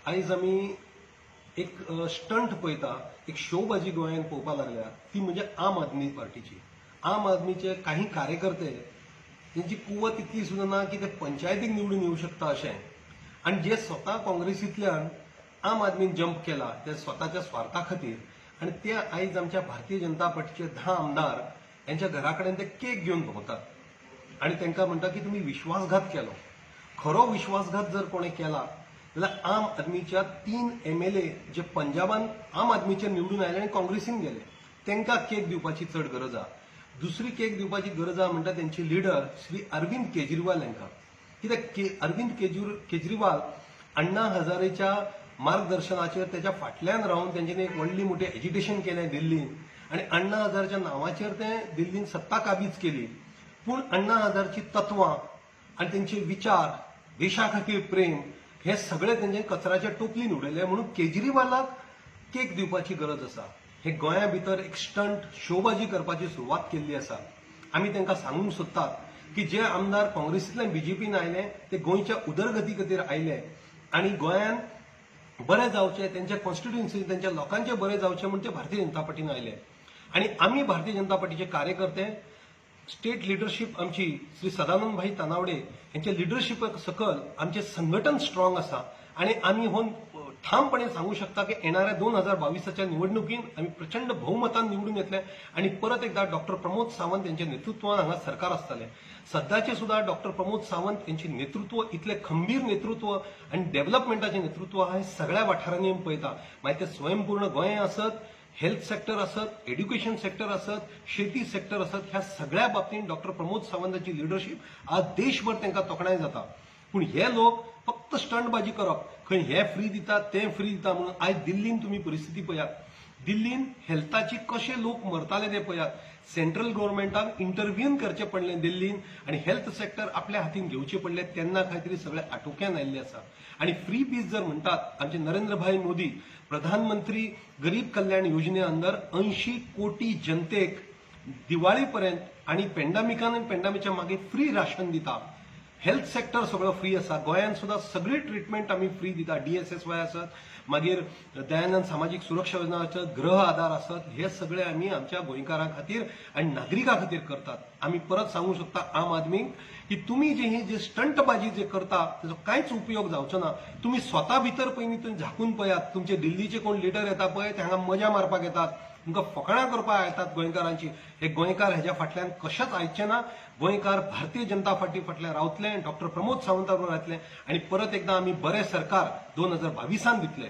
आयज आमी एक स्टंट पळयता, एक शोबाजी गोंयांत पळोवपाक लागल्या, ती म्हणजे आम आदमी पार्टीची. आम आदमीचे काही कार्यकर्ते त्यांची कुवत इतली सुद्धा ना की ते पंचायतीक निवडून येऊ शकता अशें. आणि जे स्वता काँग्रेसींतल्यान आम आदमीन जंप केला ते स्वताच्या स्वार्था खातीर, आणि ते आयज आमच्या भारतीय जनता पार्टीचे 10 आमदार यांच्या घरा कडेन ते केक घेवन भोंवतात आणि तांकां म्हणटा की तुमी विश्वासघात केलो. खरो विश्वासघात जर कोणें केला जाल्यार आम आदमीच्या 3 MLA जे पंजाबान आम आदमीचे निवडून आयले आनी काँग्रेसीन गेले, तांकां केक दिवपाची चड गरज आहा. दुसरी केक दिवपाची गरज आहा म्हणटा तेंचे लिडर श्री अरविंद केजरीवाल हांकां. कित्याक अरविंद केजरीवाल अण्णा हजारेच्या मार्गदर्शनाचेर त्याच्या फाटल्यान रावन तेंच्यांनी एक व्हडली मोठी एजिटेशन केलें दिल्लीन, आनी अण्णा हजारच्या नांवाचेर ते दिल्लीन सत्ता काबीज केली. पूण अण्णा हजारची तत्वां आनी तेंचे विचार, देशा खातीर प्रेम, हे सगळे तेंचे कचऱ्याच्या टोपलीन उडयले. म्हणून केजरीवालाक केक दिवपाची गरज आसा. हे गोंया भितर एक स्टंट शोबाजी करपाची सुरवात केल्ली आसा. आमी तांकां सांगूंक सोदतात की जे आमदार काँग्रेसींतल्यान बीजेपीन आयले ते गोंयच्या उदरगती खातीर आयले आनी गोंयांत बरें जावचें, तेंच्या कॉन्स्टिट्युएन्सी तेंच्या लोकांचें बरें जावचें म्हणून ते भारतीय जनता पार्टीन आयले. आनी आमी भारतीय जनता पार्टीचे कार्यकर्ते, स्टेट लिडरशीप आमची श्री सदानंद भाई तानावडे यांच्या लिडरशिपा सकल आमचे संघटन स्ट्रॉंग आसा. आनी आमी हो ठामपणे सांगू शकता की येणाऱ्या 2022च्या निवडणुकीन आमी प्रचंड बहुमतान निवडून येतले आनी परत एकदा डॉक्टर प्रमोद सावंत यांच्या नेतृत्वान हांगा सरकार आसतलें. सध्याचे सुद्धा डॉक्टर प्रमोद सावंत यांचे नेतृत्व इतले खंबीर नेतृत्व आनी डेव्हलपमेंटाचें नेतृत्व आहा, हे सगळ्या वाठारांनी आमी पळयता. मागीर ते स्वयंपूर्ण गोंय आसत, हेल्थ सेक्टर आसत, एड्युकेशन सेक्टर आसत, शेती सेक्टर आसत, ह्या सगळ्या बाबतींत डॉक्टर प्रमोद सावंताची लिडरशीप आज देशभर तांकां तोखणाय जाता. पूण हे लोक फक्त स्टंटबाजी करप, खंय हे फ्री दितात ते फ्री दिता म्हणून. आयज दिल्लीन तुम्ही परिस्थिती पळयात, दिल्लीन हेल्थाची कशे लोक मरताले ते पळयात. सेंट्रल गव्हर्नमेंटाक इंटरव्यून करचें पडलें दिल्लीन आनी हेल्थ सेक्टर आपल्या हातीन घेवचें पडलें. तेन्ना खंय तरी सगळें आटोक्यान आयिल्लें आसा. आनी फ्री पीस जर म्हणटात, आमचे नरेंद्र भाई मोदी प्रधानमंत्री गरीब कल्याण योजने अंदर 80 कोटी जनतेक दिवाळी पर्यंत आनी पेंडामिकच्या मागे फ्री राशन दिता. हेल्थ सेक्टर सगळं फ्री आसा. गोंयांत सुद्धा सगळी ट्रिटमेंट आमी फ्री दिता. DSSY आसत, मागीर दयानंद सामाजीक सुरक्षा योजना आसत, गृह आधार आसत, हे सगळे आमी आमच्या गोंयकारां खातीर आनी नागरिकां खातीर करतात. आमी परत सांगू शकता आम आदमीक की तुमी जे स्टंटबाजी जे करता ताचो कांयच उपयोग जावचो ना. तुमी स्वता भितर पयलीं तुमी झाकून पळयात. तुमचे दिल्लीचे कोण लिडर येता पळय ते हांगा मजा मारपाक येतात, तुमकां फकाणां करपाक येतात गोंयकारांची. हे गोंयकार हेज्या फाटल्यान कशेंच आयचे ना. गोंयकार भारतीय जनता पार्टी फाटल्यान रावतले, डॉक्टर प्रमोद सावंता बरोबर रावतले आनी परत एकदा आमी बरें सरकार 2022 दितले.